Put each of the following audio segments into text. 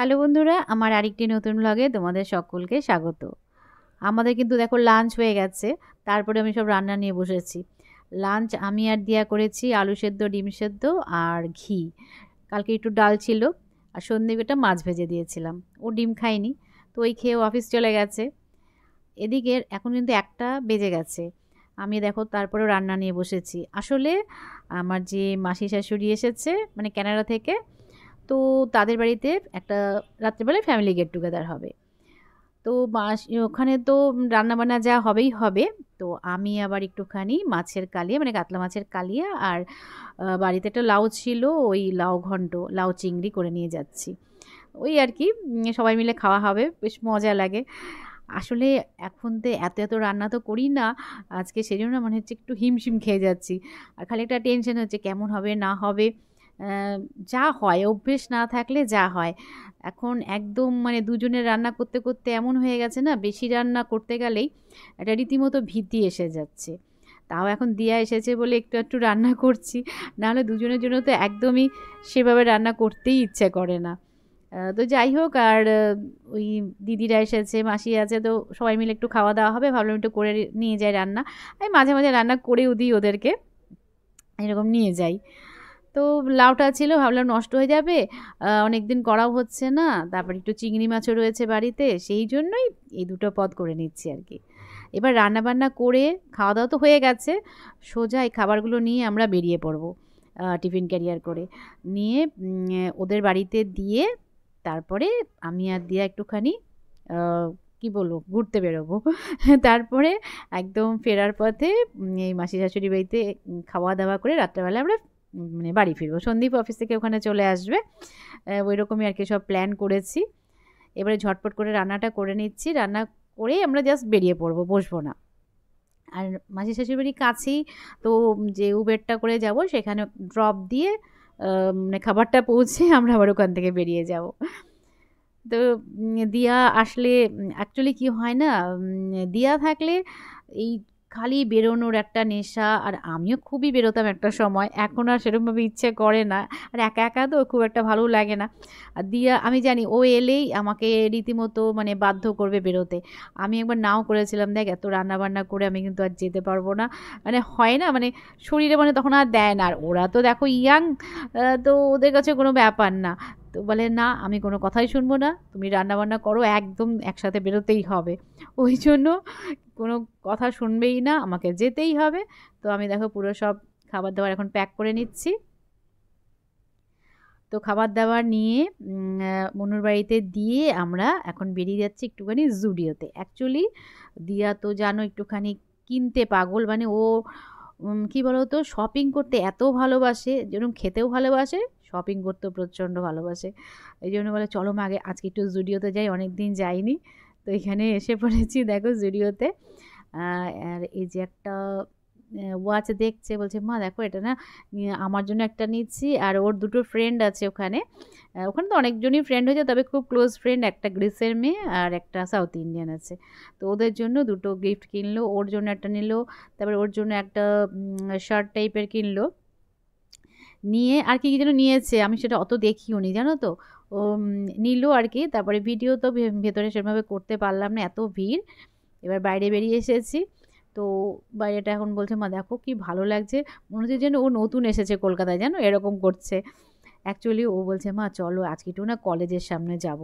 Hello বন্ধুরা, আমার আরেকটি নতুন ব্লগে তোমাদের সকলকে স্বাগত। আমাদের কিন্তু দেখো লাঞ্চ হয়ে গেছে, তারপরে আমি সব রান্না নিয়ে বসেছি। লাঞ্চ আমি আর দিয়া করেছি আলু সেদ্ধ, ডিম সেদ্ধ আর ঘি। কালকে একটু ডাল ছিল, আর সন্ধ্যেবেটা মাছ ভেজে দিয়েছিলাম। ও ডিম খায়নি, তো ওই খেয়ে অফিস চলে গেছে। এদিকে এখন কিন্তু 1টা বেজে গেছে। আমি দেখো তারপরেও রান্না নিয়ে বসেছি। আসলে আমার যে মাসি শাশুড়ি এসেছে মানে কানাডা থেকে, তো তাদের বাড়িতে একটা রাত্রেবেলায় ফ্যামিলি গেট টুগেদার হবে। তো ওখানে তো রান্নাবান্না যা হবেই হবে। তো আমি আবার একটুখানি মাছের কালিয়া মানে কাতলা মাছের কালিয়া আর বাড়িতে একটা লাউ ছিল, ওই লাউ ঘন্ট, লাউ চিংড়ি করে নিয়ে যাচ্ছি। ওই আর কি, সবাই মিলে খাওয়া হবে, বেশ মজা লাগে। আসলে এখন তো এত এত রান্না তো করি না আজকে, সেজন্য মনে হচ্ছে একটু হিমশিম খেয়ে যাচ্ছি। আর খালি একটা টেনশন হচ্ছে কেমন হবে না হবে। যা হয় অভ্যেস না থাকলে যা হয়। এখন একদম মানে দুজনের রান্না করতে করতে এমন হয়ে গেছে না, বেশি রান্না করতে গেলেই একটা রীতিমতো ভীতি এসে যাচ্ছে। তাও এখন দিয়া এসেছে বলে একটু একটু রান্না করছি, নাহলে দুজনের জন্য তো একদমই সেভাবে রান্না করতেই ইচ্ছে করে না। তো যাই হোক, আর ওই দিদিরা এসেছে, মাসি আছে, তো সবাই মিলে একটু খাওয়া দাওয়া হবে, ভাবলাম একটু করে নিয়ে যাই রান্না। আমি মাঝে মাঝে রান্না করেও দিই ওদেরকে, এরকম নিয়ে যাই। তো লাউটা ছিল, ভাবলাম নষ্ট হয়ে যাবে, অনেক দিন করাও হচ্ছে না, তারপর একটু চিংড়ি মাছও রয়েছে বাড়িতে, সেই জন্যই এই দুটো পদ করে নিচ্ছি আর কি। এবার রান্না বান্না করে খাওয়া দাওয়া তো হয়ে গেছে, সোজা এই খাবারগুলো নিয়ে আমরা বেরিয়ে পড়বো টিফিন ক্যারিয়ার করে নিয়ে, ওদের বাড়িতে দিয়ে তারপরে আমি আর দিয়া একটুখানি কি বলবো ঘুরতে বেরোবো। তারপরে একদম ফেরার পথে এই মাসি শাশুড়ি বাড়িতে খাওয়া দাওয়া করে রাত্রেবেলা আমরা মানে বাড়ি ফিরবো। সন্দীপ অফিস থেকে ওখানে চলে আসবে, ওই রকমই আর কি সব প্ল্যান করেছি। এবারে ঝটপট করে রান্নাটা করে নিচ্ছি, রান্না করেই আমরা জাস্ট বেরিয়ে পড়বো, বসবো না। আর মাসি শাশুড়ি বাড়ির কাছেই তো, যে উবেরটা করে যাব সেখানে ড্রপ দিয়ে মানে খাবারটা পৌঁছে আমরা আবার ওখান থেকে বেরিয়ে যাব। তো দিয়া আসলে অ্যাকচুয়ালি কি হয় না, দিয়া থাকলে এই খালি বেরোনোর একটা নেশা, আর আমিও খুবই বেরোতাম একটা সময়, এখন আর সেরকমভাবে ইচ্ছে করে না। আর একা একা তো খুব একটা ভালো লাগে না। আর দিয়া আমি জানি ও এলেই আমাকে রীতিমতো মানে বাধ্য করবে বেরোতে। আমি একবার নাও করেছিলাম, দেখ এত রান্না বান্না করে আমি কিন্তু আর যেতে পারবো না, মানে হয় না, মানে শরীরে মানে তখন আর দেয় না। আর ওরা তো দেখো ইয়াং, তো ওদের কাছে কোনো ব্যাপার না। তো বলে, না আমি কোনো কথাই শুনবো না, তুমি রান্নাবান্না করো, একদম একসাথে বেরোতেই হবে। ওই জন্য কোনো কথা শুনবেই না, আমাকে যেতেই হবে। তো আমি দেখো পুরো সব খাবার দাবার এখন প্যাক করে নিচ্ছি। তো খাবার দাবার নিয়ে মনুর বাড়িতে দিয়ে আমরা এখন বেরিয়ে যাচ্ছি একটুখানি জুডিওতে। অ্যাকচুয়ালি দিয়া তো জানো একটুখানি কিনতে পাগল, মানে ও কি বলতো, শপিং করতে এত ভালোবাসে, যেরকম খেতেও ভালোবাসে, শপিং করতেও প্রচণ্ড ভালোবাসে। এই জন্য বলে চলো মা আগে আজকে একটু জুডিওতে যাই, অনেক দিন যাইনি। তো এখানে এসে পড়েছি দেখো জুডিওতে। আর এই যে একটা ওয়াচ দেখছে, বলছে মা দেখো এটা না, আমার জন্য একটা নিচ্ছি, আর ওর দুটো ফ্রেন্ড আছে ওখানে। ওখানে তো অনেকজনই ফ্রেন্ড হয়েছে, তবে খুব ক্লোজ ফ্রেন্ড একটা গ্রিসের মেয়ে আর একটা সাউথ ইন্ডিয়ান আছে। তো ওদের জন্য দুটো গিফট কিনলো, ওর জন্য একটা নিল, তারপরে ওর জন্য একটা শার্ট টাইপের কিনলো। নিয়ে আর কি কী যেন নিয়েছে, আমি সেটা অত দেখিও নি জানো তো। ও নিল আর কি, তারপরে ভিডিও তো ভেতরে সেভাবে করতে পারলাম না, এত ভিড়। এবার বাইরে বেরিয়ে এসেছি। তো বাইরেটা এখন বলছে মা দেখো কি ভালো লাগছে, মনে হচ্ছে যেন ও নতুন এসেছে কলকাতায়, জানো এরকম করছে। অ্যাকচুয়ালি ও বলছে মা চলো আজকে একটু না কলেজের সামনে যাব।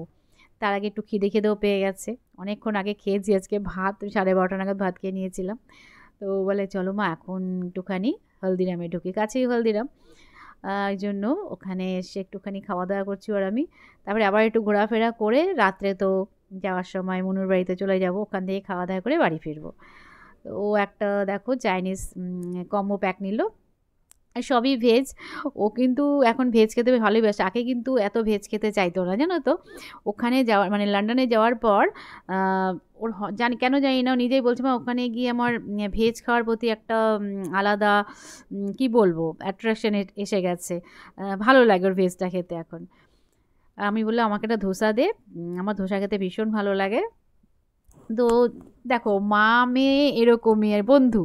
তার আগে একটু খিদে খিদেও পেয়ে গেছে, অনেকক্ষণ আগে খেয়েছি আজকে ভাত, 12:30 নাগাদ ভাত খেয়ে নিয়েছিলাম। তো বলে চলো মা এখন একটুখানি হলদিরামে ঢুকি, কাছেই হলদিরাম। এই জন্য ওখানে এসে একটুখানি খাওয়া দাওয়া করছি আর আমি। তারপরে আবার একটু ঘোরাফেরা করে রাত্রে তো যাওয়ার সময় মনুর বাড়িতে চলে যাব, ওখান থেকে খাওয়া দাওয়া করে বাড়ি ফিরবো। তো ও একটা দেখো চাইনিজ কম্বো প্যাক নিল, আর সবই ভেজ। ও কিন্তু এখন ভেজ খেতে ভালোবাসে, আগে কিন্তু এত ভেজ খেতে চাইতো না জানো তো। ওখানে যাওয়ার মানে লন্ডনে যাওয়ার পর ওর জানি কেন জানি না, ও নিজেই বলছে মা ওখানে গিয়ে আমার ভেজ খাওয়ার প্রতি একটা আলাদা কি বলবো অ্যাট্রাকশন এসে গেছে। ভালো লাগে ওর ভেজটা খেতে এখন। আমি বললাম আমাকে একটা ধোসা দে, আমার ধোসা খেতে ভীষণ ভালো লাগে। তো দেখো মা মেয়ে এরকমই আর বন্ধু,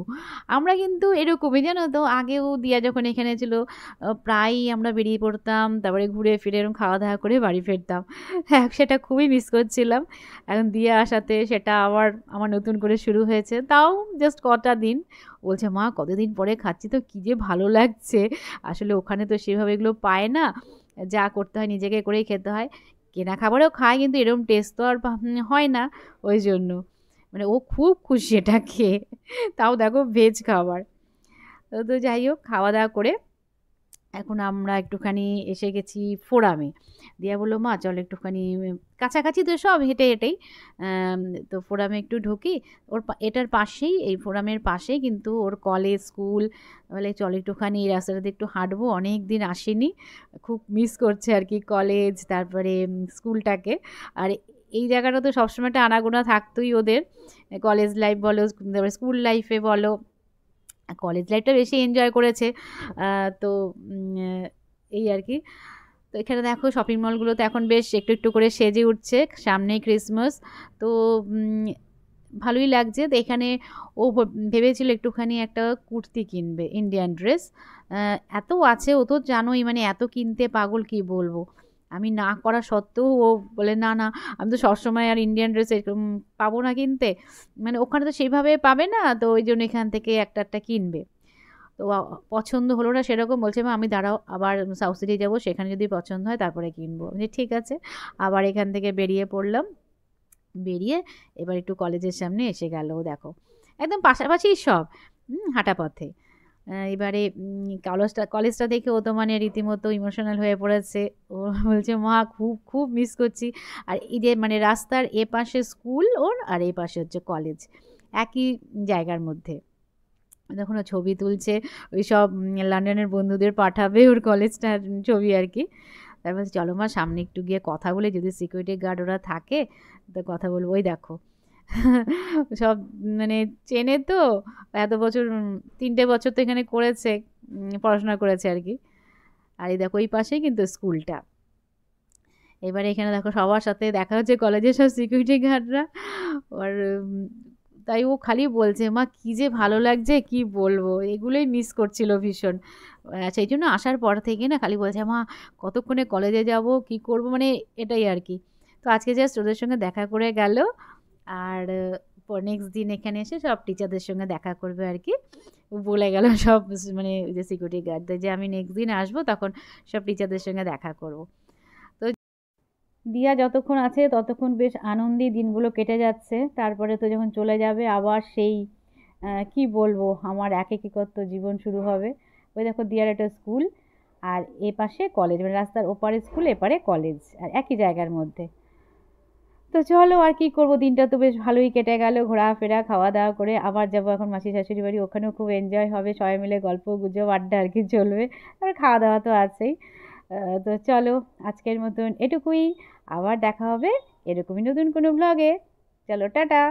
আমরা কিন্তু এরকমই জানো তো। আগেও দিয়া যখন এখানে ছিল প্রায়ই আমরা বেরিয়ে পড়তাম, তারপরে ঘুরে ফিরে এরকম খাওয়া দাওয়া করে বাড়ি ফিরতাম। হ্যাঁ, সেটা খুবই মিস করছিলাম। এখন দিয়া আসাতে সেটা আবার আমার নতুন করে শুরু হয়েছে, তাও জাস্ট কটা দিন। বলছে মা কতদিন পরে খাচ্ছি তো কী যে ভালো লাগছে। আসলে ওখানে তো সেভাবে এগুলো পায় না, যা করতে হয় নিজেকে করেই খেতে হয়। কেনা খাবারেও খায় কিন্তু এরকম টেস্ট তো আর হয় না, ওই জন্য মানে ও খুব খুশি এটা খেয়ে। তাও দেখো ভেজ খাবার। তো যাই হোক খাওয়া দাওয়া করে এখন আমরা একটুখানি এসে গেছি ফোরামে। দিয়া বললো মা চল একটুখানি কাছাকাছি তো সব হেঁটে হেঁটেই। আম, তো ফোরামে একটু ঢুকি। এটার পাশেই, এই ফোরামের পাশেই কিন্তু ওর কলেজ স্কুল। বলে চল একটুখানি এই রাস্তাটাতে একটু হাঁটবো, অনেক দিন আসেনি, খুব মিস করছে আর কি কলেজ তারপরে স্কুলটাকে। আর এই জায়গাটা তো সবসময় একটা আনাগোনা থাকতোই ওদের, কলেজ লাইফ বলো তারপরে স্কুল লাইফে বলো। কলেজ লাইফটা বেশি এনজয় করেছে। তো এই আর কি। তো এখানে দেখো শপিং মলগুলোতে এখন বেশ একটু একটু করে সেজে উঠছে, সামনেই ক্রিসমাস। তো ভালোই লাগছে। তো এখানে ও ভেবেছিল একটুখানি একটা কুর্তি কিনবে, ইন্ডিয়ান ড্রেস। এত আছে, ও তো জানোই মানে এত কিনতে পাগল কি বলবো। আমি না করা সত্ত্বেও ও বলে না না, আমি তো সবসময় আর ইন্ডিয়ান ড্রেস এরকম পাবো না কিনতে, মানে ওখানে তো সেইভাবে পাবে না, তো ওই জন্য এখান থেকে একটা একটা কিনবে। তো পছন্দ হলো না সেরকম, বলছে মা আমি দাঁড়াও আবার সাউথ সিটি যাবো, সেখানে যদি পছন্দ হয় তারপরে কিনবো। আমি বলি, ঠিক আছে। আবার এখান থেকে বেরিয়ে পড়লাম। বেরিয়ে এবার একটু কলেজের সামনে এসে গেল, দেখো একদম পাশাপাশি সব, হাঁটা পথে। এবারে কলেজটা দেখে ও তো মানে রীতিমতো ইমোশনাল হয়ে পড়েছে। ও বলছে মা খুব খুব মিস করছি। আর ঈদের মানে রাস্তার এ পাশে স্কুল ওর, আর এ পাশে হচ্ছে কলেজ, একই জায়গার মধ্যে। যখন ও ছবি তুলছে ওই সব লন্ডনের বন্ধুদের পাঠাবে ওর কলেজটার ছবি আর কি। তারপর চলো মা সামনে একটু গিয়ে কথা বলে, যদি সিকিউরিটি গার্ড ওরা থাকে তো কথা বলবো। ওই দেখো সব মানে চেনে তো, এত বছর 3টে বছর তো এখানে করেছে, পড়াশোনা করেছে আর কি। আর এই দেখো ওই পাশেই কিন্তু স্কুলটা। এবারে এখানে দেখো সবার সাথে দেখা হচ্ছে, কলেজের সব সিকিউরিটি গার্ডরা। আর তাই ও খালি বলছে মা কী যে ভালো লাগছে কি বলবো, এগুলোই মিস করছিল ভীষণ। সেই জন্য আসার পর থেকে না খালি বলছে মা কতক্ষণে কলেজে যাব কি করব, মানে এটাই আর কি। তো আজকে জাস্ট ওদের সঙ্গে দেখা করে গেল। আর নেক্সট দিন এখানে এসে সব টিচারদের সঙ্গে দেখা করবে আর কি। ও বলে গেল সব মানে ওই যে সিকিউরিটি গার্ডদের যে আমি নেক্সট দিন আসবো তখন সব টিচারদের সঙ্গে দেখা করব। তো দিয়া যতক্ষণ আছে ততক্ষণ বেশ আনন্দেই দিনগুলো কেটে যাচ্ছে। তারপরে তো যখন চলে যাবে আবার সেই কি বলবো আমার একাকিত্ব জীবন শুরু হবে। ওই দেখো দিয়ার একটা স্কুল, আর এ পাশে কলেজ, মানে রাস্তার ওপারে স্কুল এপারে কলেজ, আর একই জায়গার মধ্যে। তো চলো আর কি করব, দিনটা তো বেশ ভালোই কেটে গেল ঘোরাফেরা খাওয়া দাওয়া করে। আবার যাবো এখন মাসি শাশুড়ি বাড়ি, ওখানেও খুব এনজয় হবে, সবাই মিলে গল্প গুজব আড্ডা আর কি চলবে। আর খাওয়া দাওয়া তো আছেই। তো চলো আজকের মতন এটুকুই। আবার দেখা হবে এরকমই নতুন কোনো ব্লগে। চলো টাটা।